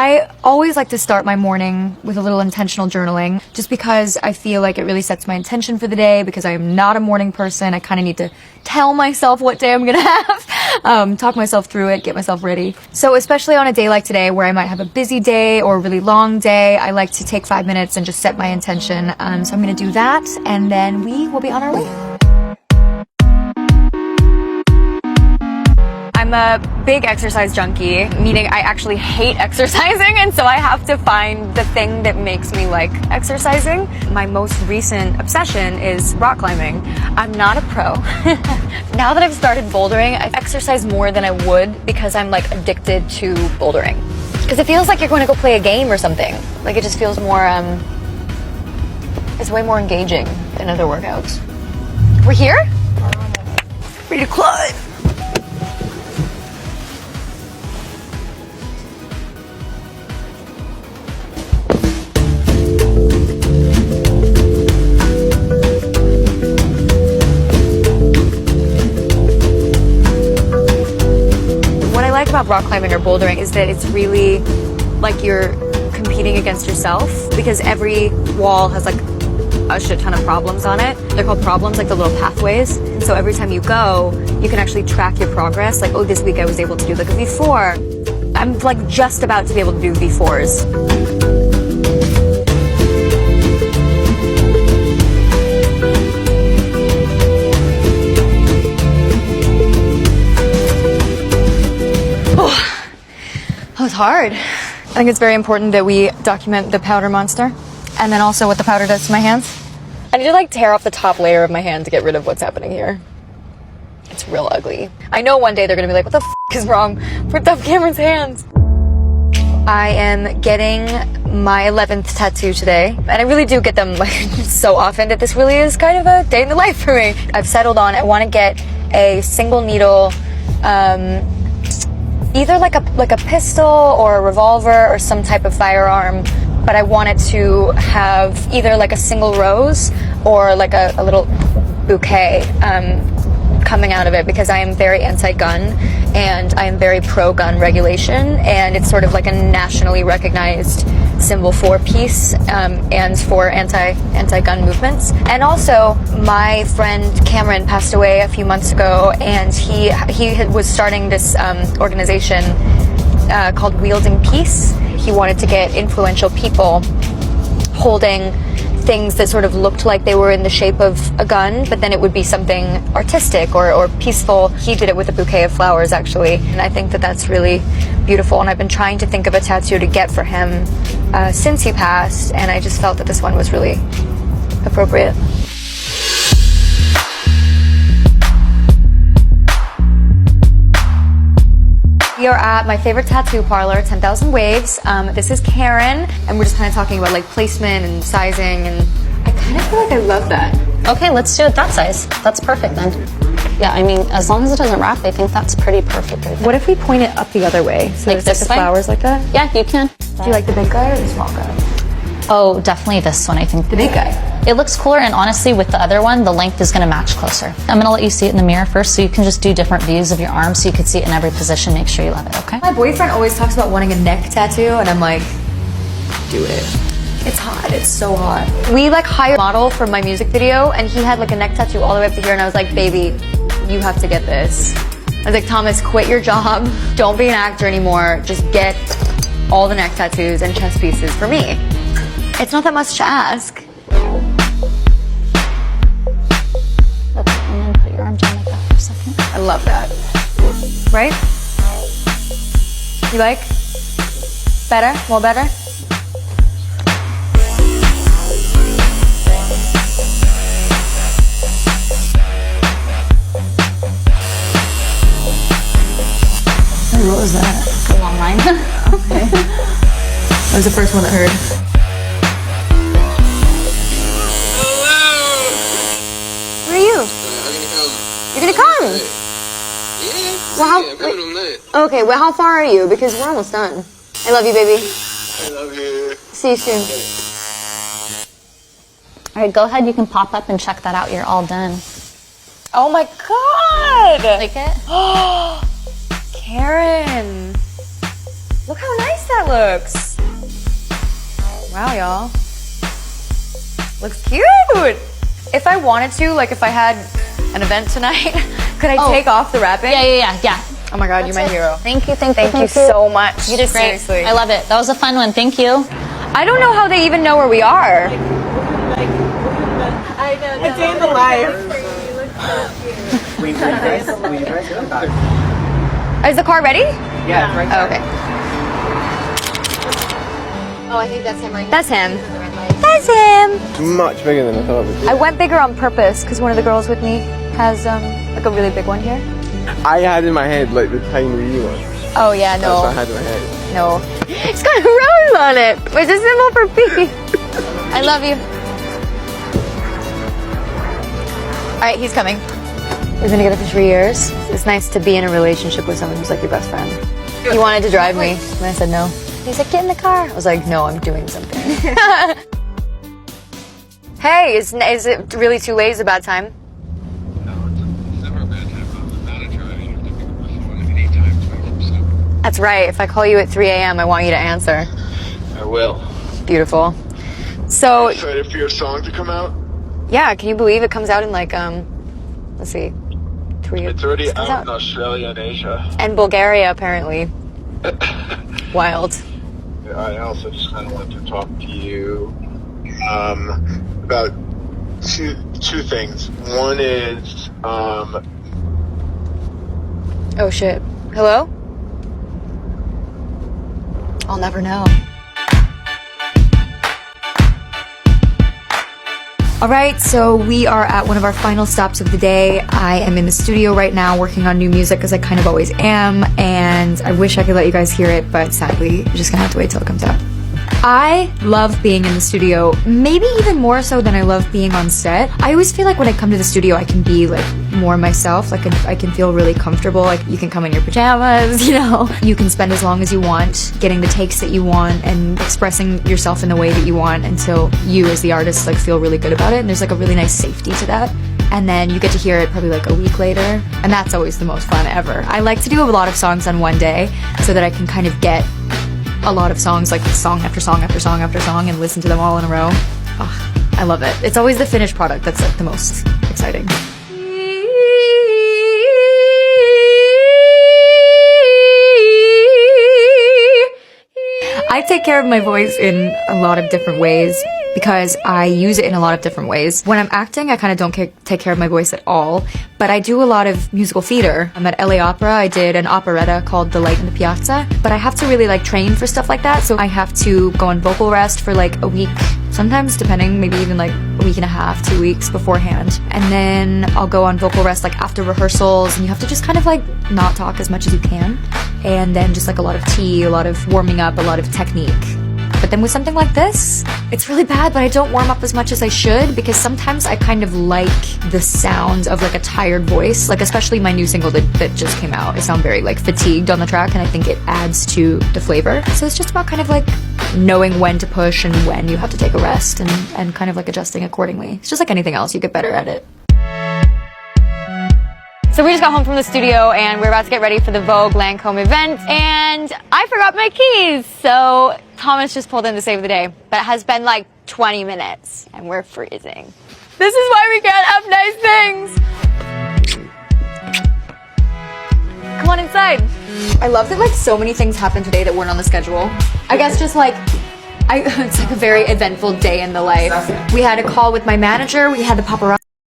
I always like to start my morning with a little intentional journaling, just because I feel like it really sets my intention for the day, because I am not a morning person. I kind of need to tell myself what day I'm gonna have, talk myself through it, get myself ready. So especially on a day like today where I might have a busy day or a really long day, I like to take 5 minutes and just set my intention. So I'm gonna do that, and then we will be on our way. I'm a big exercise junkie, meaning I actually hate exercising, and so I have to find the thing that makes me like exercising. My most recent obsession is rock climbing. I'm not a pro. Now that I've started bouldering, I exercise more than I would because I'm like addicted to bouldering. Because it feels like you're going to go play a game or something. Like it just feels more, it's way more engaging than other workouts. We're here? Ready to climb. About rock climbing or bouldering is that it's really like you're competing against yourself, because every wall has like a shit ton of problems on it. They're called problems, like the little pathways. And so every time you go, you can actually track your progress. Like, oh, this week I was able to do like a V4. I'm like just about to be able to do V4s. That was hard. I think it's very important that we document the powder monster, and then also what the powder does to my hands. I need to like tear off the top layer of my hand to get rid of what's happening here. It's real ugly. I know one day they're gonna be like, what the f is wrong with Dove Cameron's hands? I am getting my 11th tattoo today, and I really do get them like so often that this really is kind of a day in the life for me. I've settled on, I want to get a single needle, either like a pistol or a revolver or some type of firearm, but I want it to have either like a single rose or like a little bouquet coming out of it, because I am very anti-gun and I am very pro-gun regulation, and it's sort of like a nationally recognized symbol for peace and for anti-gun movements. And also, my friend Cameron passed away a few months ago, and he was starting this organization called Wielding Peace. He wanted to get influential people holding things that sort of looked like they were in the shape of a gun, but then it would be something artistic or peaceful. He did it with a bouquet of flowers, actually, and I think that that's really beautiful, and I've been trying to think of a tattoo to get for him since he passed, and I just felt that this one was really appropriate. We are at my favorite tattoo parlor, 10,000 Waves. This is Karen, and we're just kind of talking about like placement and sizing, and I kind of feel like I love that. Okay, let's do it that size. That's perfect then. Yeah, I mean, as long as it doesn't wrap, I think that's pretty perfect. What if we point it up the other way? So like this the way? Flowers like that? Yeah, you can. Do you like the big guy or the small guy? Oh, definitely this one, I think. The big guy. It looks cooler, and honestly, with the other one, the length is going to match closer. I'm going to let you see it in the mirror first, so you can just do different views of your arm so you can see it in every position. Make sure you love it, okay? My boyfriend always talks about wanting a neck tattoo, and I'm like, do it. It's hot. It's so hot. We like hired a model for my music video, and he had like a neck tattoo all the way up to here, and I was like, baby, you have to get this. I was like, Thomas, quit your job. Don't be an actor anymore. Just get all the neck tattoos and chest pieces for me. It's not that much to ask. Okay, and then put your arm down like that for a second. I love that. Right? You like? Better? More better? What was that? It's a long line. Okay. That was the first one that heard. Where are you? You're gonna come? Yeah. Well, how, I'm coming on that. okay, well, how far are you? Because we're almost done. I love you, baby. I love you. See you soon. All right, go ahead. You can pop up and check that out. You're all done. Oh my God! Like it? Karen! Look how nice that looks. Wow, y'all. Looks cute. If I wanted to, like if I had an event tonight, could I take off the wrapping? Yeah. Oh my God, you're my hero. Thank you so much. You did great. Seriously. I love it. That was a fun one. Thank you. I don't know how they even know where we are. I know. A day in the life. Is the car ready? Yeah, it's right Oh, okay. Oh, I think that's him right That's him. That's him. much bigger than I thought it would be. I went bigger on purpose because one of the girls with me has like a really big one here. I had in my head like the tiny wee one. Oh yeah, That's what I no, had in my head. no. It's got a rose on it. It's a symbol for peace. I love you. All right, he's coming. We've been together for 3 years. It's nice to be in a relationship with someone who's like your best friend. He wanted to drive me, and I said no. He's like, get in the car. I was like, no, I'm doing something. Hey, is it really too late? Is it a bad time? No, it's never a bad time. I'm the manager. I mean, you can pick up the phone anytime, 24/7. That's right. If I call you at 3 a.m., I want you to answer. I will. Beautiful. So, Excited for your song to come out? yeah, can you believe it comes out in like, let's see, It's already It comes out in Australia and Asia. and Bulgaria, apparently. Wild. I also just kind of wanted to talk to you about two things. One is Oh, shit. Hello? I'll never know. All right, so we are at one of our final stops of the day. I am in the studio right now working on new music, as I kind of always am, and I wish I could let you guys hear it, but sadly, you're just gonna have to wait till it comes out. I love being in the studio, maybe even more so than I love being on set. I always feel like when I come to the studio, I can be like more myself. Like I can feel really comfortable. Like you can come in your pajamas, you know. You can spend as long as you want getting the takes that you want and expressing yourself in the way that you want until you as the artist like feel really good about it. And there's like a really nice safety to that. And then you get to hear it probably like a week later. And that's always the most fun ever. I like to do a lot of songs on one day so that I can kind of get a lot of songs, like song after song after song after song, and listen to them all in a row. Oh, I love it. It's always the finished product that's like the most exciting. I take care of my voice in a lot of different ways because I use it in a lot of different ways. When I'm acting, I kind of don't take care of my voice at all, but I do a lot of musical theater. I'm at LA Opera. I did an operetta called The Light in the Piazza, but I have to really like train for stuff like that, so I have to go on vocal rest for like a week, sometimes depending, maybe even like a week and a half, 2 weeks beforehand. And then I'll go on vocal rest like after rehearsals, and you have to just kind of like not talk as much as you can. And then just like a lot of tea, a lot of warming up, a lot of technique. But then with something like this, it's really bad, but I don't warm up as much as I should because sometimes I kind of like the sound of like a tired voice, like especially my new single that just came out. I sound very like fatigued on the track, and I think it adds to the flavor. So it's just about kind of like knowing when to push and when you have to take a rest and kind of like adjusting accordingly. It's just like anything else, you get better at it. So we just got home from the studio and we're about to get ready for the Vogue Lancôme event, and I forgot my keys. So Thomas just pulled in to save the day, but it has been like 20 minutes and we're freezing. This is why we can't have nice things. Come on inside. I love that like so many things happened today that weren't on the schedule. I guess just like it's like a very eventful day in the life. We had a call with my manager, we had the paparazzi